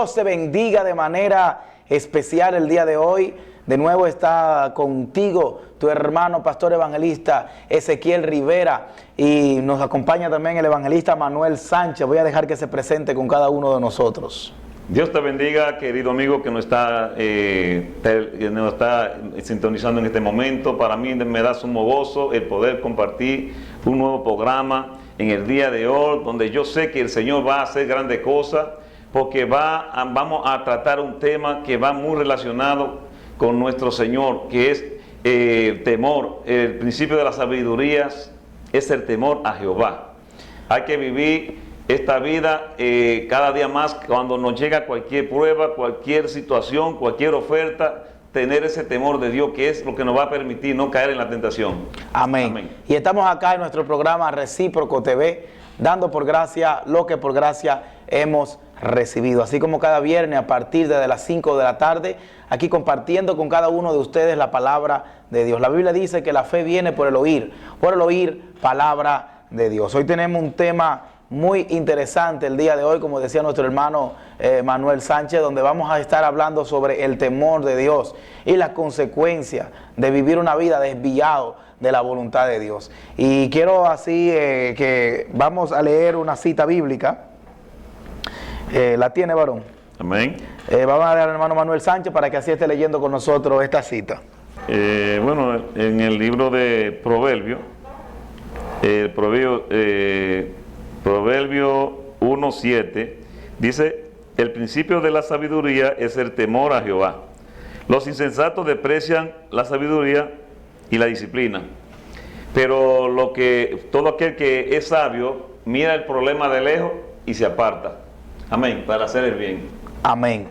Dios te bendiga de manera especial el día de hoy. De nuevo está contigo tu hermano pastor evangelista Ezequiel Rivera y nos acompaña también el evangelista Manuel Sánchez. Voy a dejar que se presente con cada uno de nosotros. Dios te bendiga, querido amigo que nos está sintonizando en este momento. Para mí me da sumo gozo el poder compartir un nuevo programa en el día de hoy, donde yo sé que el Señor va a hacer grandes cosas, porque vamos a tratar un tema que va muy relacionado con nuestro Señor, que es temor. El principio de la sabiduría es el temor a Jehová. Hay que vivir esta vida cada día más. Cuando nos llega cualquier prueba, cualquier situación, cualquier oferta, tener ese temor de Dios, que es lo que nos va a permitir no caer en la tentación. Amén. Amén. Y estamos acá en nuestro programa Recíproco TV, dando por gracia lo que por gracia hemos recibido. Así como cada viernes a partir de las 5 de la tarde, aquí compartiendo con cada uno de ustedes la palabra de Dios. La Biblia dice que la fe viene por el oír palabra de Dios. Hoy tenemos un tema muy interesante el día de hoy, como decía nuestro hermano Manuel Sánchez, donde vamos a estar hablando sobre el temor de Dios y las consecuencias de vivir una vida desviado de la voluntad de Dios. Y quiero así que vamos a leer una cita bíblica. ¿La tiene, varón? Amén. Vamos a dar al hermano Manuel Sánchez para que así esté leyendo con nosotros esta cita. Bueno, en el libro de Proverbio, Proverbio 1:7, dice: el principio de la sabiduría es el temor a Jehová. Los insensatos desprecian la sabiduría y la disciplina, pero todo aquel que es sabio mira el problema de lejos y se aparta. Amén, para hacer el bien. Amén.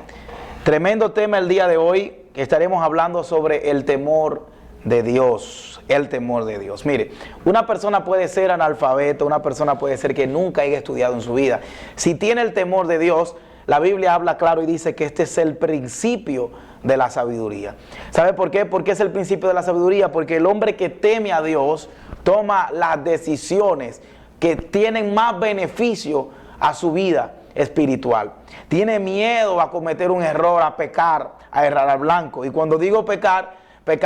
Tremendo tema el día de hoy, que estaremos hablando sobre el temor de Dios. El temor de Dios. Mire, una persona puede ser analfabeta, una persona puede ser que nunca haya estudiado en su vida. Si tiene el temor de Dios, la Biblia habla claro y dice que este es el principio de la sabiduría. ¿Sabe por qué? Porque es el principio de la sabiduría, porque el hombre que teme a Dios toma las decisiones que tienen más beneficio a su vida espiritual. Tiene miedo a cometer un error, a pecar, a errar al blanco. Y cuando digo pecar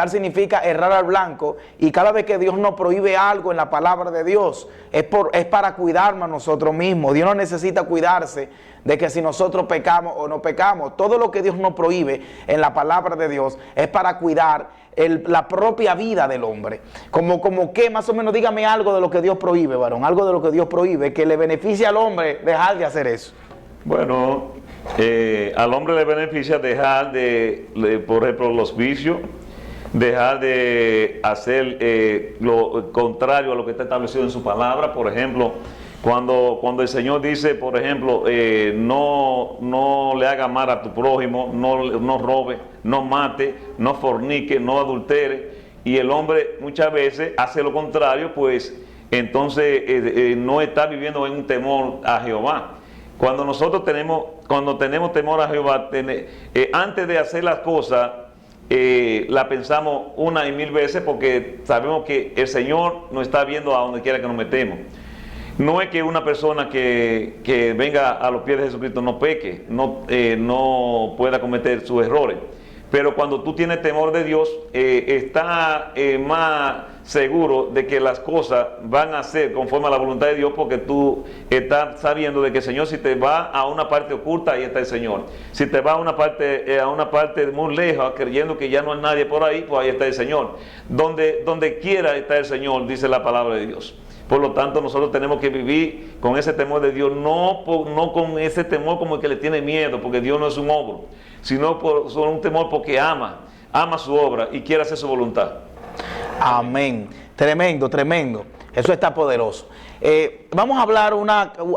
significa errar al blanco, y cada vez que Dios nos prohíbe algo en la palabra de Dios, es para cuidarnos a nosotros mismos. Dios no necesita cuidarse de que si nosotros pecamos o no pecamos. Todo lo que Dios nos prohíbe en la palabra de Dios es para cuidar la propia vida del hombre. Como que, más o menos, dígame algo de lo que Dios prohíbe, varón, algo de lo que Dios prohíbe, que le beneficie al hombre dejar de hacer eso. Bueno, al hombre le beneficia dejar por ejemplo, los vicios, dejar de hacer lo contrario a lo que está establecido en su palabra. Por ejemplo, cuando el Señor dice, por ejemplo, no le haga mal a tu prójimo, no robe, no mate, no fornique, no adultere, y el hombre muchas veces hace lo contrario, pues entonces no está viviendo en un temor a Jehová. Cuando tenemos temor a Jehová, antes de hacer las cosas, la pensamos una y mil veces, porque sabemos que el Señor nos está viendo a donde quiera que nos metemos. No es que una persona que venga a los pies de Jesucristo no peque, no pueda cometer sus errores, pero cuando tú tienes temor de Dios, está más seguro de que las cosas van a ser conforme a la voluntad de Dios, porque tú estás sabiendo de que el Señor, si te va a una parte oculta, ahí está el Señor. Si te va a una parte muy lejos, creyendo que ya no hay nadie por ahí, pues ahí está el Señor. Donde quiera está el Señor, dice la palabra de Dios. Por lo tanto, nosotros tenemos que vivir con ese temor de Dios, no con ese temor como el que le tiene miedo, porque Dios no es un ogro, sino por un temor porque ama su obra y quiere hacer su voluntad. Amén. Tremendo, tremendo. Eso está poderoso. Vamos a hablar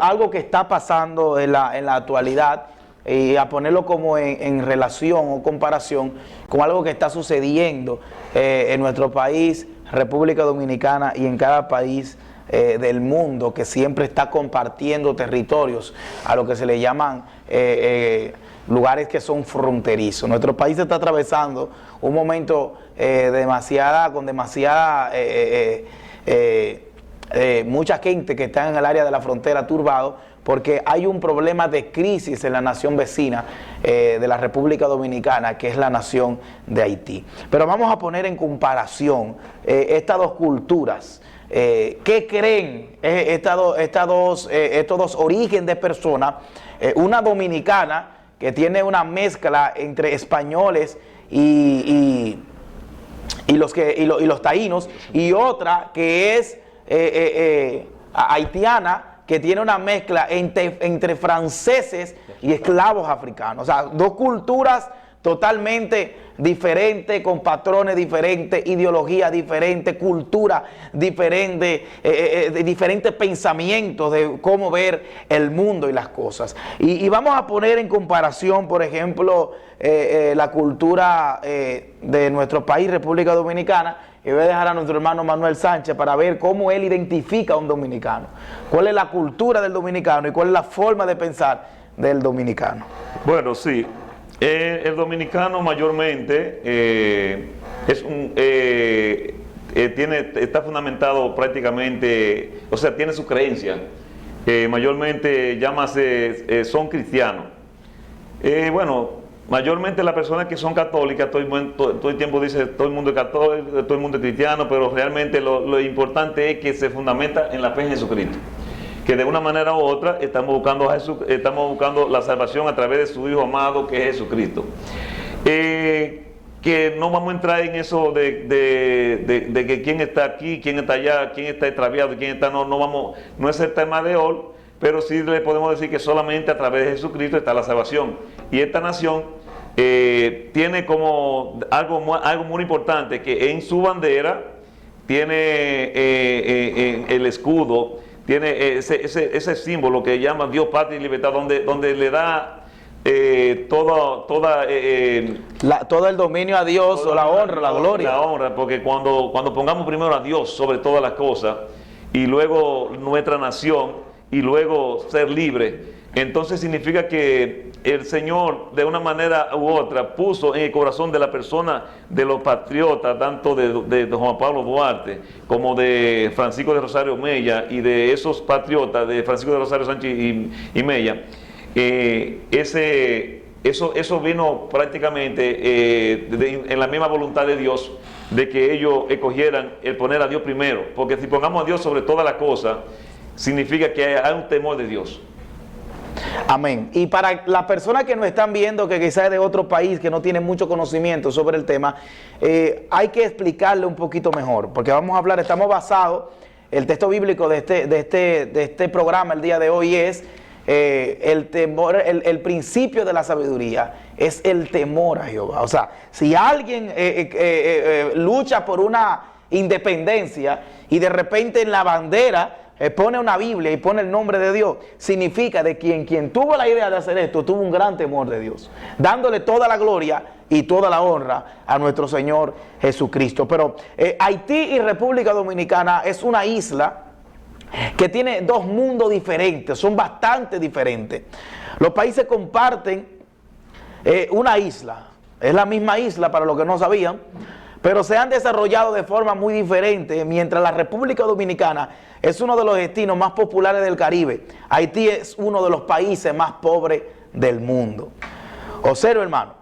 algo que está pasando en la actualidad, y a ponerlo como en relación o comparación con algo que está sucediendo en nuestro país, República Dominicana, y en cada país del mundo, que siempre está compartiendo territorios a lo que se le llaman lugares que son fronterizos. Nuestro país está atravesando un momento con demasiada mucha gente que está en el área de la frontera turbado porque hay un problema de crisis en la nación vecina de la República Dominicana, que es la nación de Haití. Pero vamos a poner en comparación estas dos culturas. ¿Qué creen estos dos orígenes de personas? Una dominicana que tiene una mezcla entre españoles y los taínos, y otra que es haitiana, que tiene una mezcla entre franceses y esclavos africanos. O sea, dos culturas totalmente diferentes, con patrones diferentes, ideología diferente, cultura diferente, diferentes pensamientos de cómo ver el mundo y las cosas. Y vamos a poner en comparación, por ejemplo, la cultura de nuestro país, República Dominicana, y voy a dejar a nuestro hermano Manuel Sánchez para ver cómo él identifica a un dominicano, cuál es la cultura del dominicano y cuál es la forma de pensar del dominicano. Bueno, sí. El dominicano mayormente está fundamentado prácticamente, o sea, tiene su creencia, mayormente son cristianos. Bueno, mayormente las personas que son católicas, todo el tiempo dice todo el mundo es católico, todo el mundo es cristiano, pero realmente lo importante es que se fundamenta en la fe en Jesucristo, que de una manera u otra estamos buscando la salvación a través de su Hijo amado, que es Jesucristo. Que no vamos a entrar en eso de que quién está aquí, quién está allá, quién está extraviado, quién está, no es el tema de hoy, pero sí le podemos decir que solamente a través de Jesucristo está la salvación. Y esta nación tiene como algo muy importante, que en su bandera tiene el escudo, tiene ese símbolo que llama Dios, Patria y Libertad, donde le da todo el dominio a Dios, o la honra, la gloria. La honra, porque cuando pongamos primero a Dios sobre todas las cosas, y luego nuestra nación, y luego ser libre, entonces significa que el Señor de una manera u otra puso en el corazón de la persona, de los patriotas, tanto de Juan Pablo Duarte como de Francisco de Rosario Mella, y de esos patriotas de Francisco de Rosario Sánchez y Mella, eso vino prácticamente en la misma voluntad de Dios, de que ellos escogieran el poner a Dios primero, porque si pongamos a Dios sobre todas las cosas, significa que hay un temor de Dios. Amén. Y para las personas que nos están viendo, que quizás es de otro país, que no tienen mucho conocimiento sobre el tema, hay que explicarle un poquito mejor, porque vamos a hablar, estamos basados, el texto bíblico de este programa el día de hoy es el temor, el principio de la sabiduría es el temor a Jehová. O sea, si alguien lucha por una independencia y de repente en la bandera pone una Biblia y pone el nombre de Dios, significa de quien tuvo la idea de hacer esto, tuvo un gran temor de Dios, dándole toda la gloria y toda la honra a nuestro Señor Jesucristo. Pero Haití y República Dominicana es una isla que tiene dos mundos diferentes, son bastante diferentes. Los países comparten una isla, es la misma isla para los que no sabían, pero se han desarrollado de forma muy diferente. Mientras la República Dominicana es uno de los destinos más populares del Caribe, Haití es uno de los países más pobres del mundo. Observa, hermano,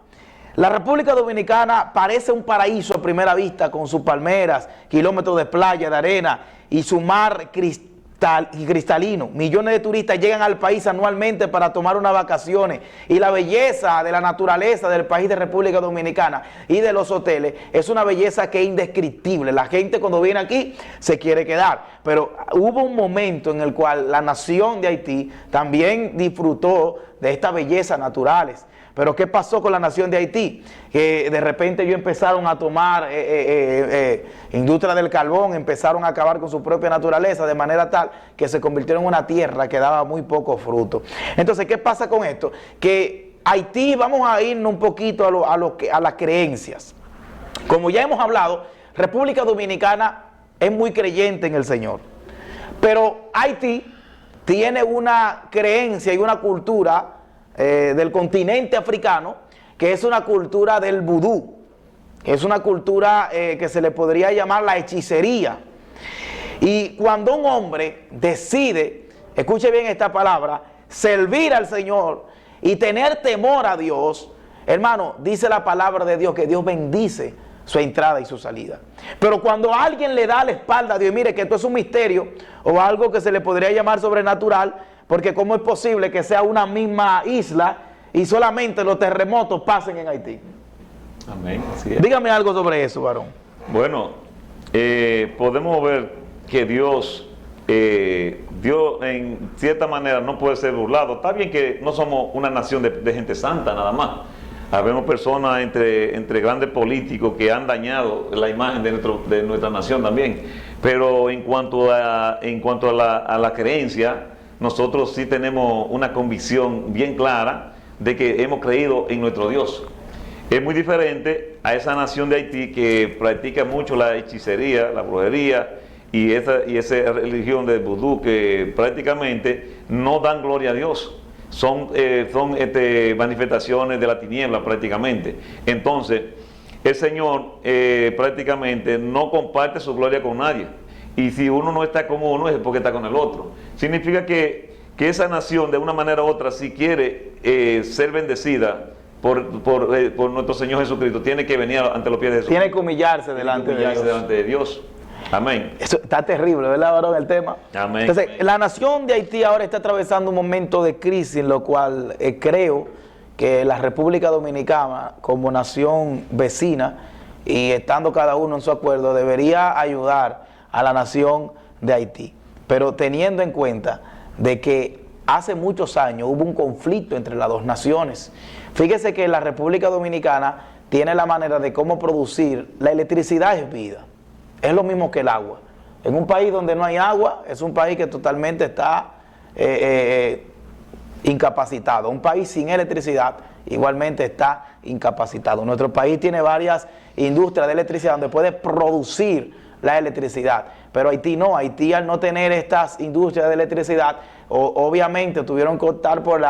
la República Dominicana parece un paraíso a primera vista, con sus palmeras, kilómetros de playa, de arena y su mar cristalino. Millones de turistas llegan al país anualmente para tomar unas vacaciones, y la belleza de la naturaleza del país de República Dominicana y de los hoteles es una belleza que es indescriptible. La gente cuando viene aquí se quiere quedar, pero hubo un momento en el cual la nación de Haití también disfrutó de estas bellezas naturales. Pero ¿qué pasó con la nación de Haití? Que de repente ellos empezaron a tomar industria del carbón, empezaron a acabar con su propia naturaleza, de manera tal que se convirtieron en una tierra que daba muy poco fruto. Entonces, ¿qué pasa con esto? Que Haití, vamos a irnos un poquito a las creencias. Como ya hemos hablado, República Dominicana es muy creyente en el Señor. Pero Haití tiene una creencia y una cultura del continente africano, que es una cultura del vudú, es una cultura que se le podría llamar la hechicería. Y cuando un hombre decide, escuche bien esta palabra, servir al Señor y tener temor a Dios, hermano, dice la palabra de Dios que Dios bendice su entrada y su salida. Pero cuando alguien le da la espalda a Dios, mire que esto es un misterio o algo que se le podría llamar sobrenatural, porque ¿cómo es posible que sea una misma isla y solamente los terremotos pasen en Haití? Amén. Así es. Dígame algo sobre eso, varón. Bueno, podemos ver que Dios en cierta manera no puede ser burlado. Está bien que no somos una nación de gente santa nada más. Habemos personas entre grandes políticos que han dañado la imagen de nuestra nación también. Pero en cuanto a la creencia, nosotros sí tenemos una convicción bien clara de que hemos creído en nuestro Dios. Es muy diferente a esa nación de Haití que practica mucho la hechicería, la brujería y esa religión de vudú que prácticamente no dan gloria a Dios. Son manifestaciones de la tiniebla prácticamente. Entonces, el Señor prácticamente no comparte su gloria con nadie. Y si uno no está con uno es porque está con el otro. Significa que esa nación de una manera u otra, si quiere ser bendecida por nuestro Señor Jesucristo, tiene que venir ante los pies de Jesús. Tiene que humillarse delante de Dios. Amén. Eso está terrible, ¿verdad, varón, el tema? Amén. Entonces, la nación de Haití ahora está atravesando un momento de crisis, en lo cual creo que la República Dominicana, como nación vecina, y estando cada uno en su acuerdo, debería ayudar a la nación de Haití. Pero teniendo en cuenta de que hace muchos años hubo un conflicto entre las dos naciones. Fíjese que la República Dominicana tiene la manera de cómo producir. La electricidad es vida. Es lo mismo que el agua. En un país donde no hay agua, es un país que totalmente está incapacitado. Un país sin electricidad igualmente está incapacitado. Nuestro país tiene varias industrias de electricidad donde puede producir la electricidad, pero Haití no. Haití, al no tener estas industrias de electricidad, obviamente tuvieron que optar por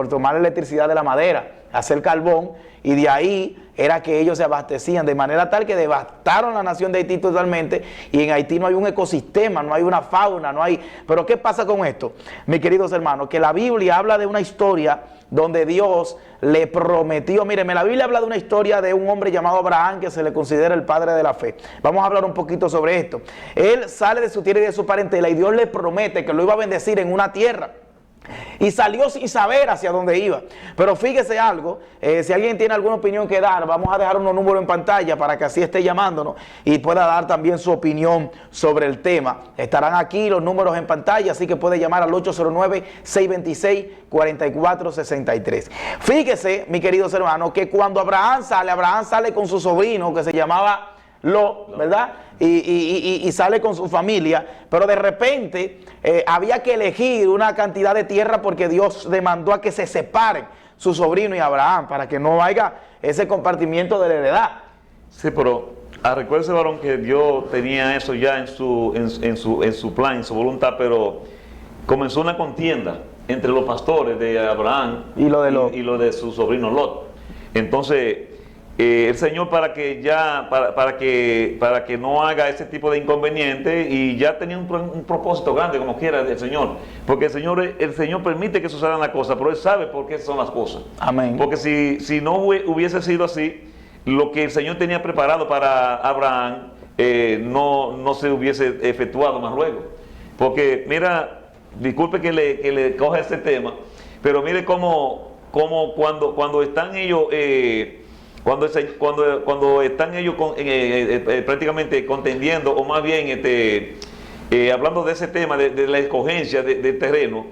tomar la electricidad de la madera, hacer carbón, y de ahí era que ellos se abastecían, de manera tal que devastaron la nación de Haití totalmente, y en Haití no hay un ecosistema, no hay una fauna, no hay... Pero ¿qué pasa con esto, mis queridos hermanos? Que la Biblia habla de una historia donde Dios le prometió, míreme, la Biblia habla de una historia de un hombre llamado Abraham, que se le considera el padre de la fe. Vamos a hablar un poquito sobre esto. Él sale de su tierra y de su parentela, y Dios le promete que lo iba a bendecir en una tierra. Y salió sin saber hacia dónde iba. Pero fíjese algo, si alguien tiene alguna opinión que dar, vamos a dejar unos números en pantalla para que así esté llamándonos y pueda dar también su opinión sobre el tema. Estarán aquí los números en pantalla, así que puede llamar al 809-626-4463. Fíjese, mis queridos hermanos, que cuando Abraham sale con su sobrino que se llamaba Lot, ¿verdad? Y sale con su familia, pero de repente había que elegir una cantidad de tierra porque Dios demandó a que se separen su sobrino y Abraham para que no haya ese compartimiento de la heredad. Sí, pero recuérdese, varón, que Dios tenía eso ya en su plan, en su voluntad, pero comenzó una contienda entre los pastores de Abraham y lo de su sobrino Lot. Entonces el Señor, para que no haga ese tipo de inconveniente, y ya tenía un propósito grande como quiera el Señor, porque el Señor permite que sucedan las cosas, pero Él sabe por qué son las cosas. Amén. Porque si no hubiese sido así, lo que el Señor tenía preparado para Abraham no se hubiese efectuado más luego. Porque mira, disculpe que le coja este tema, pero mire cómo cuando están ellos cuando están ellos prácticamente contendiendo, o más bien hablando de ese tema de la escogencia del terreno,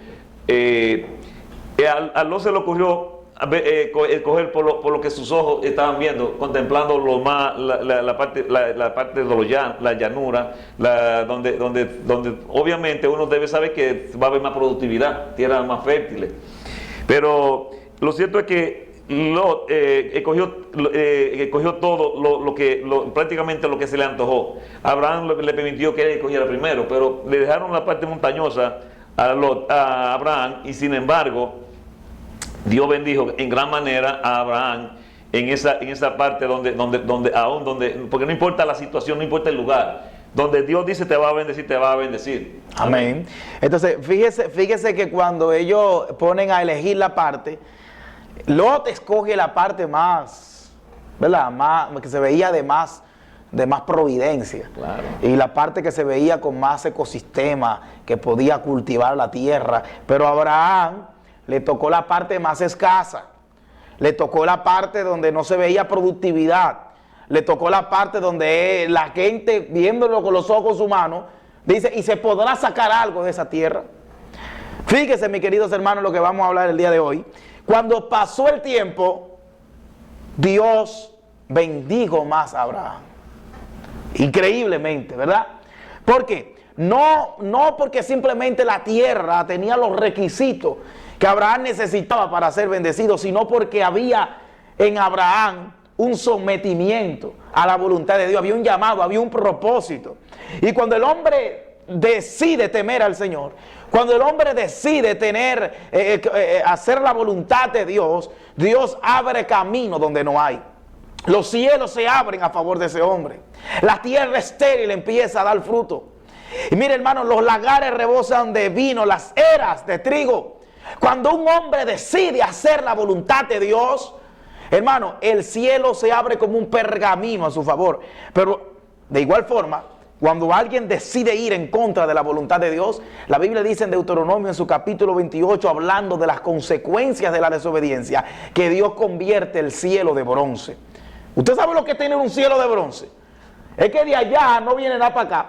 a Lot se le ocurrió escoger por lo que sus ojos estaban viendo, contemplando la parte de la llanura, donde obviamente uno debe saber que va a haber más productividad, tierras más fértiles. Pero lo cierto es que Lot escogió todo prácticamente lo que se le antojó. Abraham le permitió que él escogiera primero, pero le dejaron la parte montañosa a Abraham, y sin embargo Dios bendijo en gran manera a Abraham en esa parte donde porque no importa la situación, no importa el lugar, Donde Dios dice te va a bendecir, te va a bendecir. Amén. Entonces, fíjese que cuando ellos ponen a elegir la parte, Lot escoge la parte más, ¿verdad? Más, que se veía de más providencia. Claro. Y la parte que se veía con más ecosistema, que podía cultivar la tierra. Pero a Abraham le tocó la parte más escasa. Le tocó la parte donde no se veía productividad. Le tocó la parte donde la gente, viéndolo con los ojos humanos, dice, ¿y se podrá sacar algo de esa tierra? Fíjese, mis queridos hermanos, lo que vamos a hablar el día de hoy. Cuando pasó el tiempo, Dios bendijo más a Abraham. Increíblemente, ¿verdad? ¿Por qué? No porque simplemente la tierra tenía los requisitos que Abraham necesitaba para ser bendecido, sino porque había en Abraham un sometimiento a la voluntad de Dios, había un llamado, había un propósito. Y cuando el hombre decide temer al Señor, cuando el hombre decide hacer la voluntad de Dios, Dios abre camino donde no hay. Los cielos se abren a favor de ese hombre. La tierra estéril empieza a dar fruto. Y mire, hermano, los lagares rebosan de vino, las eras de trigo. Cuando un hombre decide hacer la voluntad de Dios, hermano, el cielo se abre como un pergamino a su favor. Pero de igual forma, cuando alguien decide ir en contra de la voluntad de Dios, la Biblia dice en Deuteronomio en su capítulo 28, hablando de las consecuencias de la desobediencia, que Dios convierte el cielo de bronce. ¿Usted sabe lo que es tener un cielo de bronce? Es que de allá no viene nada para acá.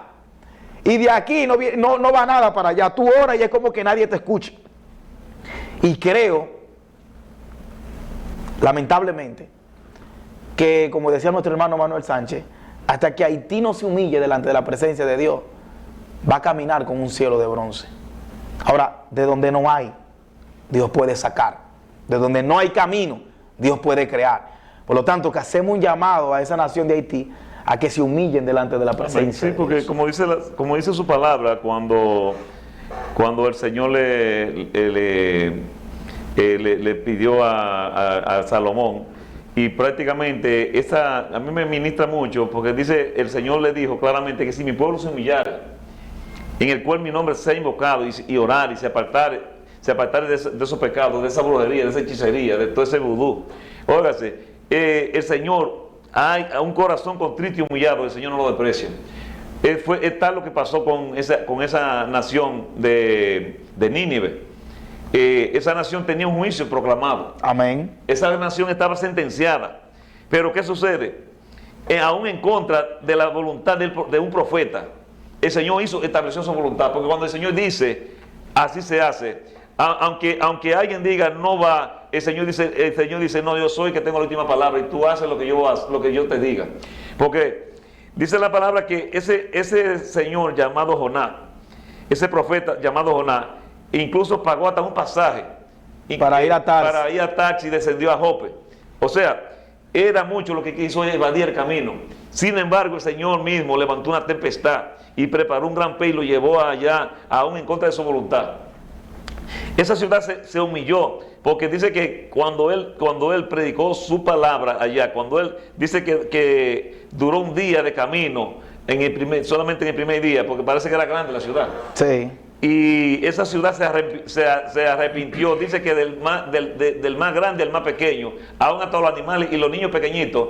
Y de aquí no va nada para allá. Tú oras y es como que nadie te escucha. Y creo, lamentablemente, que como decía nuestro hermano Manuel Sánchez, hasta que Haití no se humille delante de la presencia de Dios, va a caminar con un cielo de bronce. Ahora, de donde no hay, Dios puede sacar. De donde no hay camino, Dios puede crear. Por lo tanto, que hacemos un llamado a esa nación de Haití a que se humillen delante de la presencia. Sí, porque como dice su palabra, cuando el Señor le pidió a Salomón, y prácticamente a mí me ministra mucho, porque dice, el Señor le dijo claramente que si mi pueblo se humillara, en el cual mi nombre sea invocado y orar y se apartare de esos pecados, de esa brujería, de esa hechicería, de todo ese vudú. Óigase, el Señor, hay un corazón contrito y humillado, el Señor no lo desprecia. Es tal lo que pasó con esa nación de Nínive. Esa nación tenía un juicio proclamado. Amén. Esa nación estaba sentenciada. Pero ¿qué sucede? Aún en contra de la voluntad de un profeta, el Señor estableció su voluntad. Porque cuando el Señor dice, así se hace. Aunque alguien diga no va, el Señor dice no, yo soy que tengo la última palabra y tú haces lo que yo te diga. Porque dice la palabra que ese señor llamado Jonás, ese profeta llamado Jonás, incluso pagó hasta un pasaje para ir a Tarsis y descendió a Jope. O sea, era mucho lo que quiso evadir el camino. Sin embargo, el Señor mismo levantó una tempestad y preparó un gran pez y lo llevó allá, aún en contra de su voluntad. Esa ciudad se humilló, porque dice que cuando él predicó su palabra allá, cuando él dice que duró un día de camino, solamente en el primer día, porque parece que era grande la ciudad. Sí. Y esa ciudad se arrepintió, dice que del más grande al más pequeño, aún hasta los animales y los niños pequeñitos,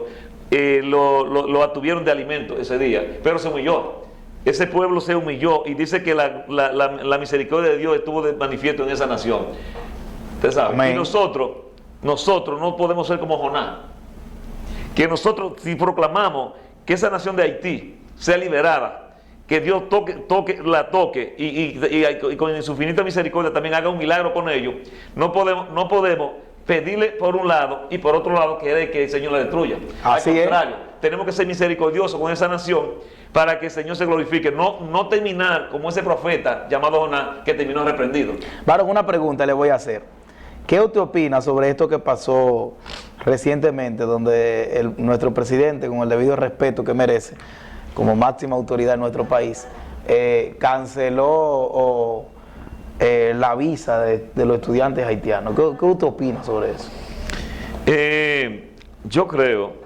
lo atuvieron de alimento ese día, pero se humilló. Ese pueblo se humilló y dice que la misericordia de Dios estuvo de manifiesto en esa nación. ¿Usted sabe? Amén. Y nosotros no podemos ser como Jonás. Que nosotros, si proclamamos que esa nación de Haití sea liberada, que Dios la toque y con su infinita misericordia también haga un milagro con ellos, no podemos pedirle por un lado y por otro lado querer que el Señor la destruya. Así Al contrario, tenemos que ser misericordiosos con esa nación para que el Señor se glorifique, no terminar como ese profeta llamado Jonás que terminó reprendido. Varón, una pregunta le voy a hacer. ¿Qué usted opina sobre esto que pasó recientemente, donde nuestro presidente, con el debido respeto que merece, como máxima autoridad en nuestro país, canceló la visa de los estudiantes haitianos? ¿Qué usted opina sobre eso? Yo creo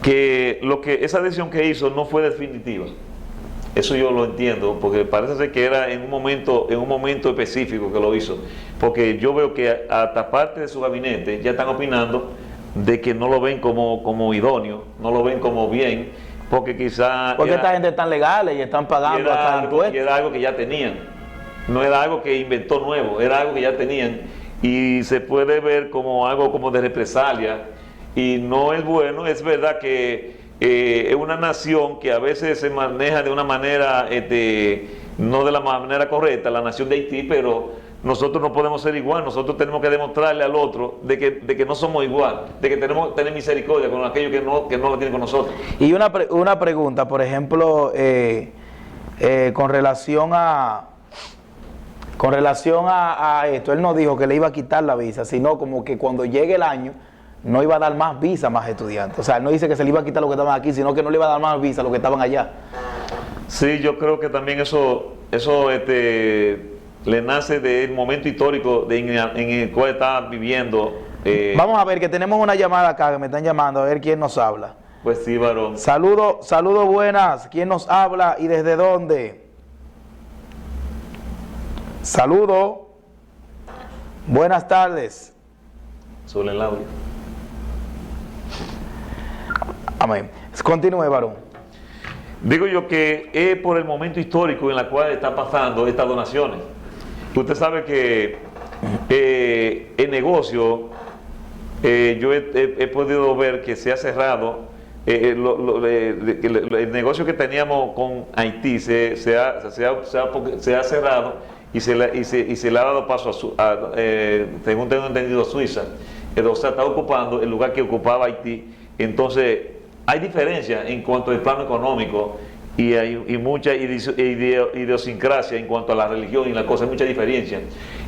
que esa decisión que hizo no fue definitiva. Eso yo lo entiendo, porque parece ser que era en un momento específico que lo hizo, porque yo veo que hasta parte de su gabinete ya están opinando de que no lo ven como idóneo, no lo ven como bien, porque quizá... Porque esta gente están legales y están pagando hasta impuestos. Y era algo que ya tenían, no era algo que inventó nuevo, era algo que ya tenían, y se puede ver como algo como de represalia, y no es bueno. Es verdad que es una nación que a veces se maneja de una manera, no de la manera correcta, la nación de Haití, pero nosotros no podemos ser igual. Nosotros tenemos que demostrarle al otro de que no somos igual, de que tenemos que tener misericordia con aquellos que no la tienen con nosotros. Y una pregunta, por ejemplo, con relación a esto, él no dijo que le iba a quitar la visa, sino como que cuando llegue el año no iba a dar más visa a más estudiantes. O sea, él no dice que se le iba a quitar lo que estaban aquí, sino que no le iba a dar más visa a los que estaban allá. Sí, yo creo que también eso le nace del momento histórico en el cual está viviendo. Vamos a ver, que tenemos una llamada acá, que me están llamando, a ver quién nos habla. Pues sí, varón. Saludos, buenas. ¿Quién nos habla y desde dónde? Saludos. Buenas tardes. Sobre el audio. Amén. Continúe, varón. Digo yo que es por el momento histórico en el cual están pasando estas donaciones. Usted sabe que el negocio, yo he podido ver que se ha cerrado, el negocio que teníamos con Haití se ha cerrado y se le ha dado paso según tengo entendido, a Suiza. O sea, está ocupando el lugar que ocupaba Haití. Entonces, hay diferencia en cuanto al plano económico y mucha idiosincrasia en cuanto a la religión y la cosa, hay mucha diferencia.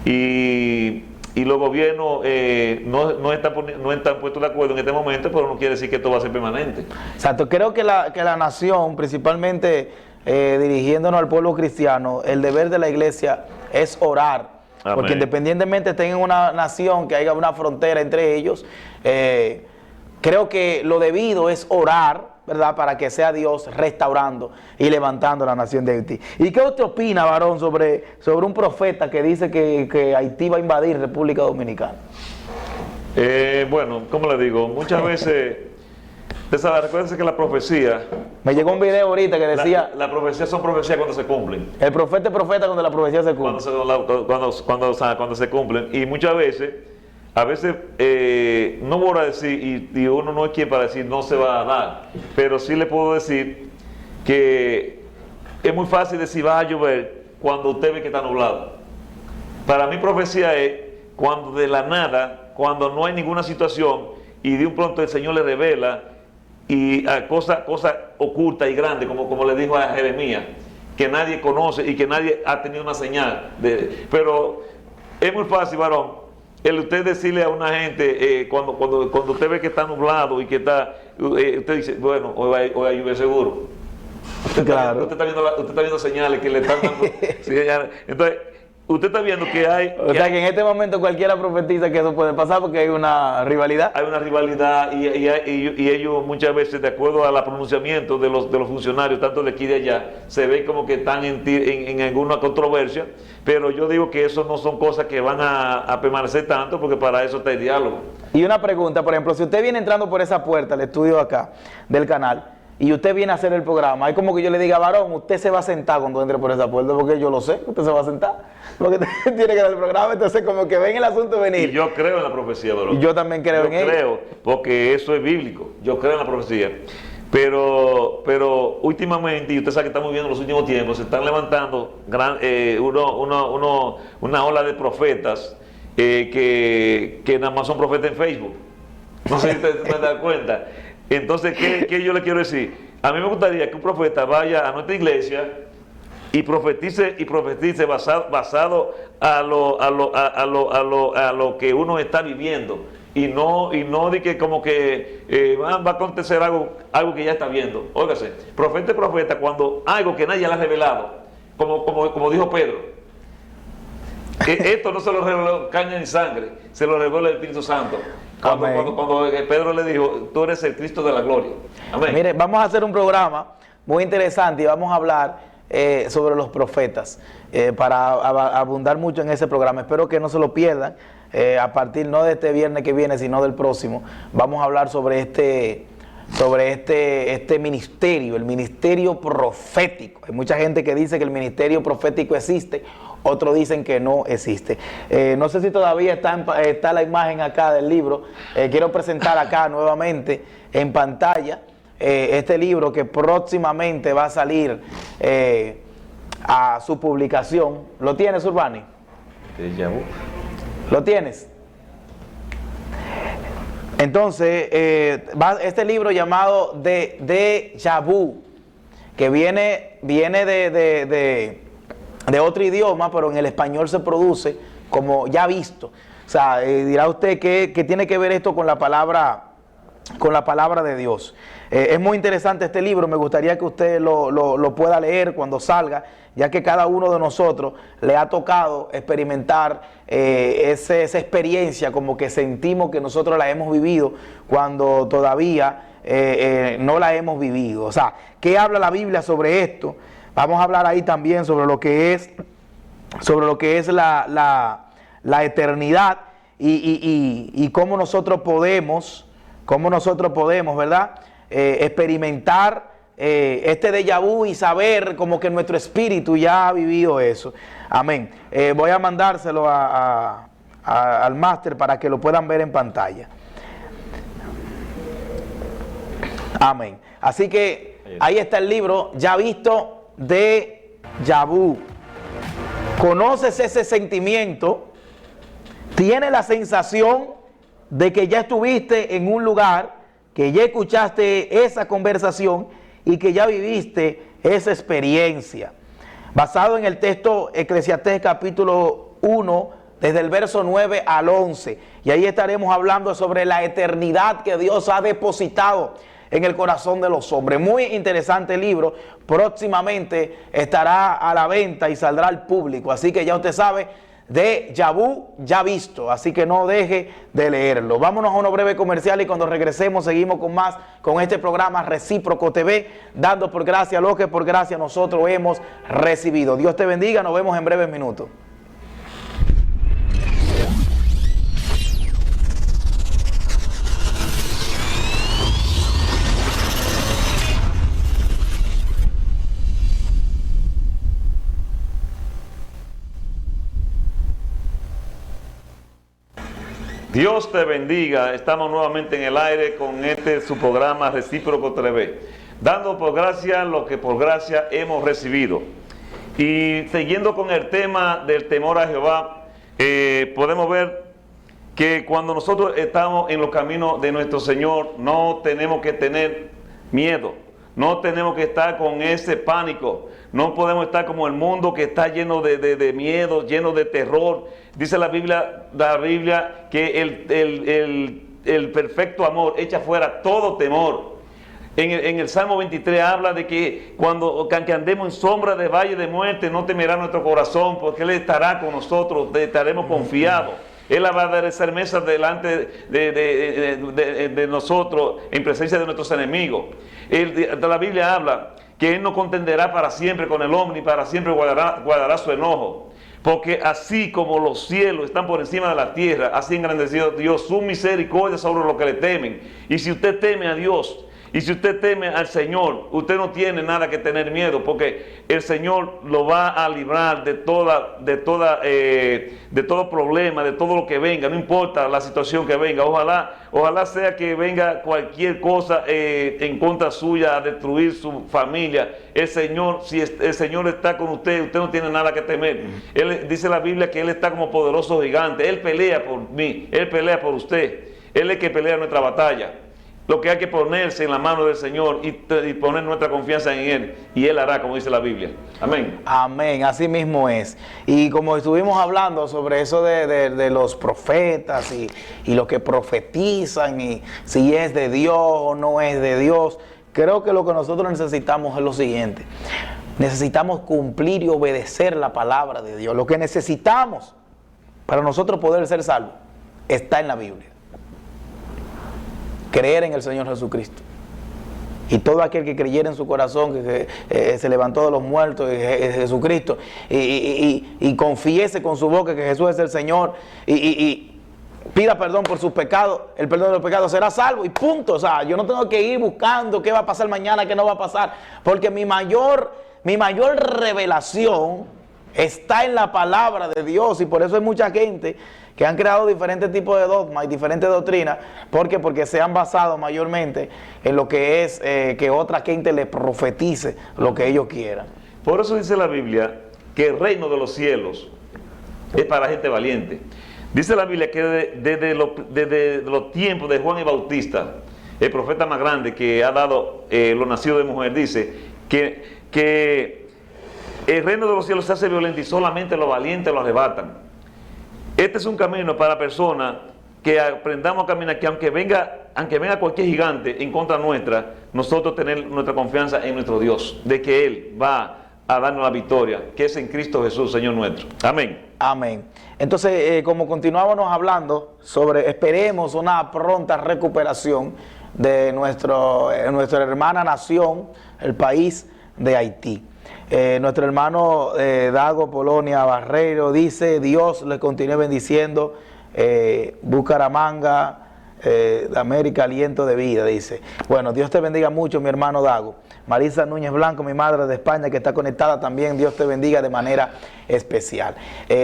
Y los gobiernos no están puestos de acuerdo en este momento, pero no quiere decir que esto va a ser permanente. Exacto, creo que la nación, principalmente dirigiéndonos al pueblo cristiano, el deber de la iglesia es orar. Amén. Porque independientemente estén en una nación, que haya una frontera entre ellos, creo que lo debido es orar, ¿verdad?, para que sea Dios restaurando y levantando la nación de Haití. ¿Y qué usted opina, varón, sobre un profeta que dice que Haití va a invadir República Dominicana? Bueno, como le digo, muchas veces, recuérdense que la profecía... Me llegó un video ahorita que decía... La profecía son profecías cuando se cumplen. El profeta es profeta cuando la profecía se cumple. Cuando se cumplen. Y muchas veces... A veces, no voy a decir, y uno no es quien para decir no se va a dar, pero sí le puedo decir que es muy fácil decir va a llover cuando usted ve que está nublado. Para mí profecía es cuando de la nada, cuando no hay ninguna situación y de un pronto el Señor le revela y cosas ocultas y grandes, como le dijo a Jeremías, que nadie conoce y que nadie ha tenido una señal. Pero es muy fácil, varón, el usted decirle a una gente, cuando usted ve que está nublado y que está, usted dice, bueno, hoy va a llover seguro. Claro. Usted está viendo señales que le están dando señales. Entonces, usted está viendo que hay... O sea, que en este momento cualquiera profetiza que eso puede pasar porque hay una rivalidad. Hay una rivalidad y ellos muchas veces, de acuerdo al pronunciamiento de los funcionarios, tanto de aquí y de allá, se ve como que están en alguna controversia, pero yo digo que eso no son cosas que van a permanecer tanto, porque para eso está el diálogo. Y una pregunta, por ejemplo, si usted viene entrando por esa puerta al estudio acá del canal, y usted viene a hacer el programa, hay como que yo le diga, varón, usted se va a sentar cuando entre por esa puerta, porque yo lo sé, usted se va a sentar, porque tiene que dar el programa, entonces como que ven el asunto venir. Y yo creo en la profecía, varón. Y yo también creo en ella. Yo creo, porque eso es bíblico, yo creo en la profecía. Pero últimamente, y usted sabe que estamos viendo en los últimos tiempos, se están levantando una ola de profetas que nada más son profetas en Facebook. No sé si usted se da cuenta. Entonces, ¿qué yo le quiero decir? A mí me gustaría que un profeta vaya a nuestra iglesia y profetice basado a lo que uno está viviendo, y no de que como que va a acontecer algo que ya está viendo. Óigase, profeta cuando algo que nadie le ha revelado, como dijo Pedro, que esto no se lo reveló caña ni sangre, se lo reveló el Espíritu Santo. Cuando Pedro le dijo, tú eres el Cristo de la gloria. Amén. Mire, vamos a hacer un programa muy interesante y vamos a hablar sobre los profetas, para abundar mucho en ese programa. Espero que no se lo pierdan. A partir no de este viernes que viene, sino del próximo, vamos a hablar sobre este ministerio, el ministerio profético. Hay mucha gente que dice que el ministerio profético existe, otros dicen que no existe. No sé si todavía está la imagen acá del libro. Quiero presentar acá nuevamente en pantalla este libro que próximamente va a salir a su publicación. ¿Lo tienes, Urbani? ¿Lo tienes? Entonces, este libro llamado Déjà Vu, que viene de otro idioma, pero en el español se produce como ya visto. O sea, dirá usted que tiene que ver esto con la palabra de Dios. Es muy interesante este libro, me gustaría que usted lo pueda leer cuando salga, ya que cada uno de nosotros le ha tocado experimentar esa experiencia, como que sentimos que nosotros la hemos vivido cuando todavía no la hemos vivido. O sea, ¿qué habla la Biblia sobre esto? Vamos a hablar ahí también sobre lo que es la eternidad y cómo nosotros podemos, ¿verdad? Experimentar este déjà vu y saber como que nuestro espíritu ya ha vivido eso. Amén. Voy a mandárselo al máster para que lo puedan ver en pantalla. Amén. Así que ahí está el libro ya visto de déjà vu. ¿Conoces ese sentimiento? ¿Tienes la sensación de que ya estuviste en un lugar, que ya escuchaste esa conversación y que ya viviste esa experiencia? Basado en el texto Eclesiastés capítulo 1, desde el verso 9 al 11. Y ahí estaremos hablando sobre la eternidad que Dios ha depositado en el corazón de los hombres. Muy interesante libro. Próximamente estará a la venta y saldrá al público. Así que ya usted sabe, déjà vu ya visto, así que no deje de leerlo. Vámonos a uno breve comercial y cuando regresemos seguimos con más, con este programa Recíproco TV, dando por gracia lo que por gracia nosotros hemos recibido. Dios te bendiga, nos vemos en breves minutos. Dios te bendiga. Estamos nuevamente en el aire con su programa Recíproco TV, dando por gracia lo que por gracia hemos recibido. Y siguiendo con el tema del temor a Jehová, podemos ver que cuando nosotros estamos en los caminos de nuestro Señor, no tenemos que tener miedo, no tenemos que estar con ese pánico, no podemos estar como el mundo que está lleno de miedo, lleno de terror. Dice la Biblia que el perfecto amor echa fuera todo temor. En el Salmo 23 habla de que cuando andemos en sombra de valle de muerte, no temerá nuestro corazón, porque Él estará con nosotros, estaremos confiados. Él va a dar esa mesa delante de nosotros, en presencia de nuestros enemigos. La Biblia habla que Él no contenderá para siempre con el hombre, y para siempre guardará su enojo. Porque así como los cielos están por encima de la tierra, así engrandecido Dios su misericordia sobre los que le temen. Y si usted teme a Dios, y si usted teme al Señor, usted no tiene nada que tener miedo, porque el Señor lo va a librar de todo problema, de todo lo que venga, no importa la situación que venga. Ojalá sea que venga cualquier cosa en contra suya a destruir su familia. El Señor, si el Señor está con usted no tiene nada que temer. Él dice la Biblia que Él está como poderoso gigante. Él pelea por mí, Él pelea por usted. Él es el que pelea nuestra batalla. Lo que hay que ponerse en la mano del Señor y poner nuestra confianza en Él, y Él hará, como dice la Biblia. Amén. Amén, así mismo es. Y como estuvimos hablando sobre eso de los profetas y lo que profetizan, y si es de Dios o no es de Dios, creo que lo que nosotros necesitamos es lo siguiente. Necesitamos cumplir y obedecer la palabra de Dios. Lo que necesitamos para nosotros poder ser salvos está en la Biblia. creer en el Señor Jesucristo. Y todo aquel que creyera en su corazón que se levantó de los muertos, Jesucristo, y confiese con su boca que Jesús es el Señor, y pida perdón por sus pecados, el perdón de los pecados, será salvo y punto. O sea, yo no tengo que ir buscando qué va a pasar mañana, qué no va a pasar, porque mi mayor revelación está en la palabra de Dios. Y por eso hay mucha gente que han creado diferentes tipos de dogmas y diferentes doctrinas. ¿Por qué? Porque se han basado mayormente en lo que es que otra gente les profetice lo que ellos quieran. Por eso dice la Biblia que el reino de los cielos es para gente valiente. Dice la Biblia que desde los tiempos de Juan el Bautista, el profeta más grande que ha dado los nacidos de mujer, dice que el reino de los cielos se hace violento y solamente los valientes lo arrebatan. Este es un camino para personas que aprendamos a caminar, que aunque venga cualquier gigante en contra nuestra, nosotros tener nuestra confianza en nuestro Dios, de que Él va a darnos la victoria, que es en Cristo Jesús, Señor nuestro. Amén. Amén. Entonces, como continuábamos hablando sobre, esperemos una pronta recuperación de nuestra hermana nación, el país de Haití. Nuestro hermano Dago Polonia Barreiro dice: Dios le continúe bendiciendo, Bucaramanga, de América, aliento de vida, dice. Bueno, Dios te bendiga mucho, mi hermano Dago. Marisa Núñez Blanco, mi madre de España, que está conectada también, Dios te bendiga de manera especial.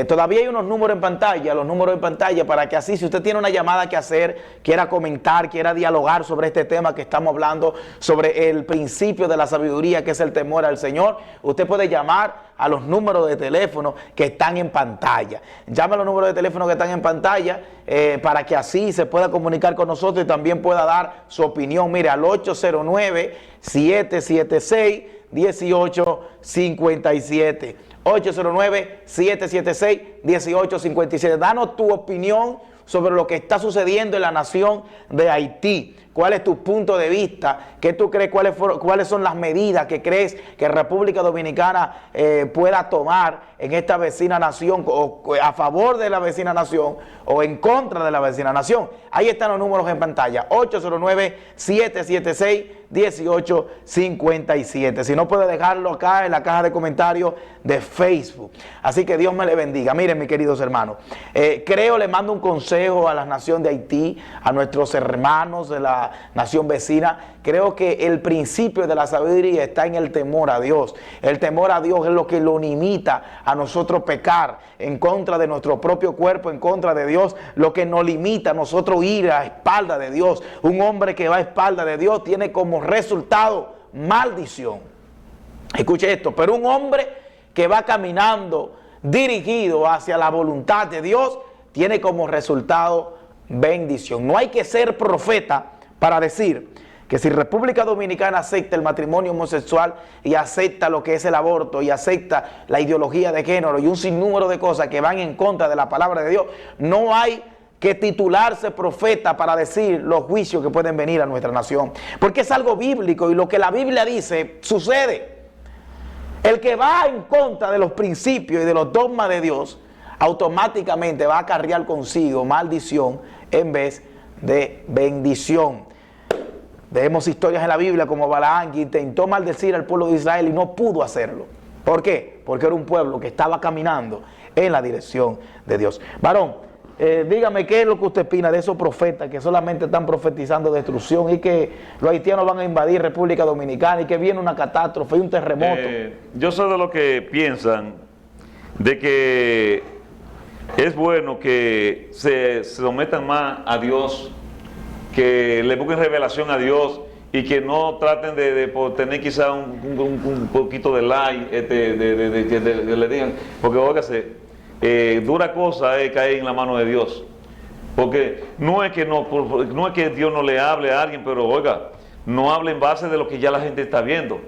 Todavía hay unos números en pantalla, los números en pantalla, para que así, si usted tiene una llamada que hacer, quiera comentar, quiera dialogar sobre este tema que estamos hablando, sobre el principio de la sabiduría, que es el temor al Señor, usted puede llamar a los números de teléfono que están en pantalla. Llame a los números de teléfono que están en pantalla para que así se pueda comunicar con nosotros y también pueda dar su opinión. Mire, al 809-776-1857. 809-776-1857. Danos tu opinión sobre lo que está sucediendo en la nación de Haití. ¿Cuál es tu punto de vista? ¿Qué tú crees? ¿Cuáles son las medidas que crees que República Dominicana pueda tomar en esta vecina nación, o a favor de la vecina nación o en contra de la vecina nación? Ahí están los números en pantalla: 809-776-1857. Si no, puede dejarlo acá en la caja de comentarios de Facebook. Así que Dios me le bendiga. Miren, mis queridos hermanos, le mando un consejo a la nación de Haití, a nuestros hermanos de la nación vecina. Creo que el principio de la sabiduría está en el temor a Dios. El temor a Dios es lo que lo limita a nosotros pecar en contra de nuestro propio cuerpo, en contra de Dios, lo que nos limita a nosotros ir a espalda de Dios. Un hombre que va a espalda de Dios tiene como resultado maldición. Escuche esto: pero un hombre que va caminando dirigido hacia la voluntad de Dios tiene como resultado bendición. No hay que ser profeta para decir que si República Dominicana acepta el matrimonio homosexual y acepta lo que es el aborto y acepta la ideología de género y un sinnúmero de cosas que van en contra de la palabra de Dios, no hay que titularse profeta para decir los juicios que pueden venir a nuestra nación, porque es algo bíblico y lo que la Biblia dice sucede. El que va en contra de los principios y de los dogmas de Dios automáticamente va a acarrear consigo maldición en vez de bendición. Vemos historias en la Biblia como Balaam, que intentó maldecir al pueblo de Israel y no pudo hacerlo. ¿Por qué? Porque era un pueblo que estaba caminando en la dirección de Dios. Varón, dígame qué es lo que usted opina de esos profetas que solamente están profetizando destrucción y que los haitianos van a invadir República Dominicana y que viene una catástrofe y un terremoto. Yo soy de los que piensan de que es bueno que se sometan más a Dios, que le busquen revelación a Dios y que no traten de tener quizá un poquito de like, le digan, porque óigase, dura cosa es caer en la mano de Dios, porque no es que Dios no le hable a alguien, pero oiga, no hable en base de lo que ya la gente está viendo.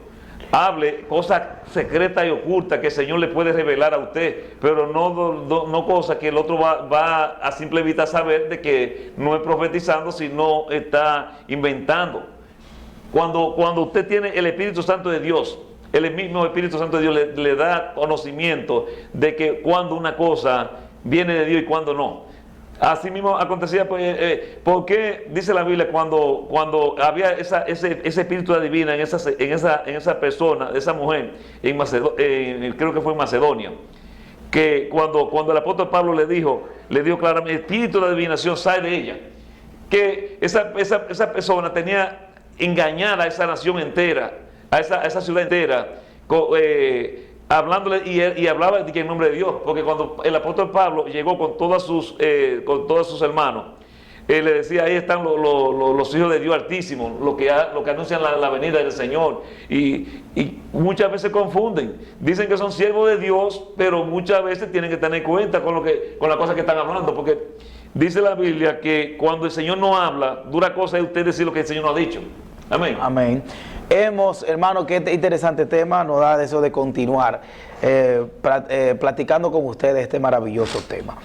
Hable cosas secretas y ocultas que el Señor le puede revelar a usted, pero no cosas que el otro va a simple vista saber de que no es profetizando, sino está inventando. Cuando usted tiene el Espíritu Santo de Dios, el mismo Espíritu Santo de Dios le da conocimiento de que cuando una cosa viene de Dios y cuando no. Así mismo acontecía, porque dice la Biblia cuando había ese espíritu divino en esa persona, esa mujer, creo que fue en Macedonia, que cuando el apóstol Pablo le dijo claramente, el espíritu de adivinación sale de ella, que esa persona tenía engañada a esa nación entera, a esa ciudad entera, hablándole y hablaba en nombre de Dios, porque cuando el apóstol Pablo llegó con todos sus hermanos, le decía, ahí están los hijos de Dios Altísimo, lo que anuncian la venida del Señor, y muchas veces confunden, dicen que son siervos de Dios, pero muchas veces tienen que tener cuenta con las cosas que están hablando, porque dice la Biblia que cuando el Señor no habla, dura cosa es usted decir lo que el Señor no ha dicho. Amén. Amén. Hermano, qué interesante tema, nos da deseo de continuar platicando con ustedes este maravilloso tema.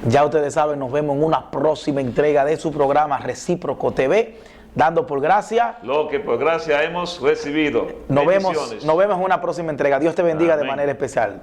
Ya ustedes saben, nos vemos en una próxima entrega de su programa Recíproco TV, dando por gracia lo que por gracia hemos recibido. Nos vemos en una próxima entrega. Dios te bendiga. Amén. De manera especial.